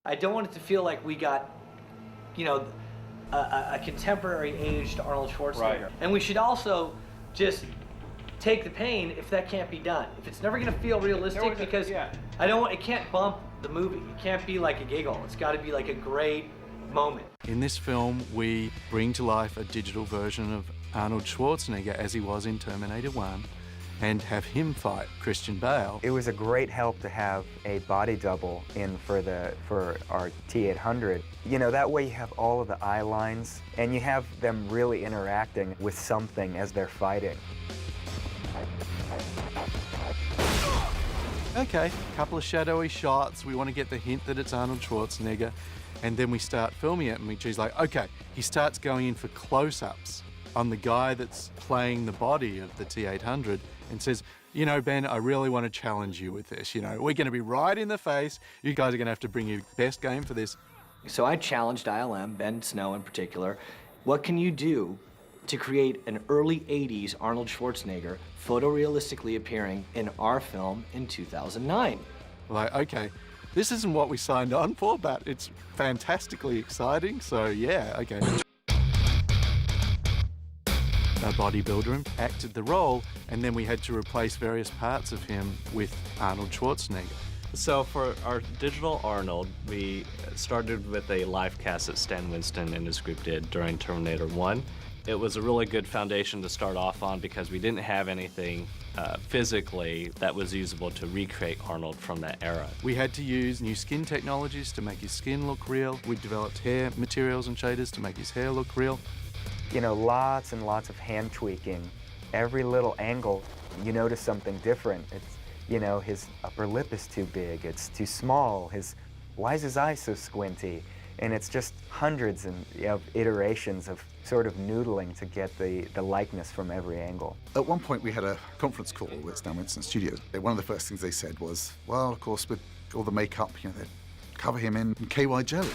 I don't want it to feel like we got, you know, a contemporary age to Arnold Schwarzenegger. Right. And we should also just take the pain if that can't be done. If it's never gonna feel realistic, because I don't want, it can't bump the movie. It can't be like a giggle. It's gotta be like a great moment. In this film, we bring to life a digital version of Arnold Schwarzenegger as he was in Terminator 1 and have him fight Christian Bale. It was a great help to have a body double in for our T-800. You know, that way you have all of the eye lines and you have them really interacting with something as they're fighting. Okay, a couple of shadowy shots. We want to get the hint that it's Arnold Schwarzenegger, and then we start filming it, and she's like, okay. He starts going in for close-ups on the guy that's playing the body of the T-800 and says, you know, Ben, I really want to challenge you with this. You know, we're going to be right in the face. You guys are going to have to bring your best game for this. So I challenged ILM, Ben Snow in particular, what can you do to create an early 80s Arnold Schwarzenegger photorealistically appearing in our film in 2009? Like, okay, this isn't what we signed on for, but it's fantastically exciting, so yeah, okay. A bodybuilder acted the role, and then we had to replace various parts of him with Arnold Schwarzenegger. So for our digital Arnold, we started with a live cast that Stan Winston and his group did during Terminator 1. It was a really good foundation to start off on because we didn't have anything physically that was usable to recreate Arnold from that era. We had to use new skin technologies to make his skin look real. We developed hair materials and shaders to make his hair look real. You know, lots and lots of hand tweaking. Every little angle, you notice something different. It's, you know, his upper lip is too big, it's too small, why is his eye so squinty? And it's just hundreds of iterations of sort of noodling to get the likeness from every angle. At one point we had a conference call with Stan Winston Studios. One of the first things they said was, well, of course, with all the makeup, you know, they'd cover him in KY jelly.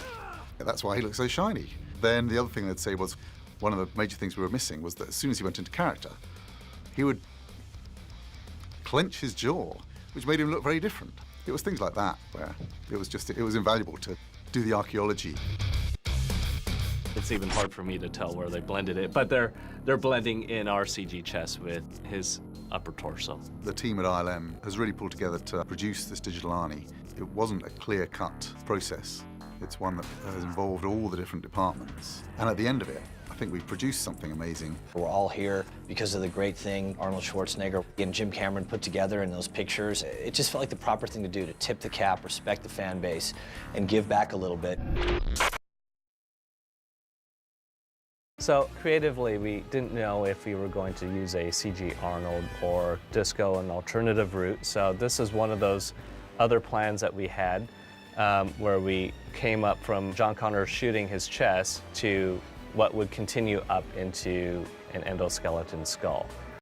That's why he looks so shiny. Then the other thing they'd say was, one of the major things we were missing was that as soon as he went into character, he would clench his jaw, which made him look very different. It was things like that where it was invaluable to do the archaeology. It's even hard for me to tell where they blended it, but they're blending in our CG chest with his upper torso. The team at ILM has really pulled together to produce this digital Arnie. It wasn't a clear-cut process. It's one that has involved all the different departments. And at the end of it, I think we've produced something amazing. We're all here because of the great thing Arnold Schwarzenegger and Jim Cameron put together in those pictures. It just felt like the proper thing to do, to tip the cap, respect the fan base, and give back a little bit. So creatively, we didn't know if we were going to use a CG Arnold or just go an alternative route. So this is one of those other plans that we had where we came up from John Connor shooting his chest to what would continue up into an endoskeleton skull.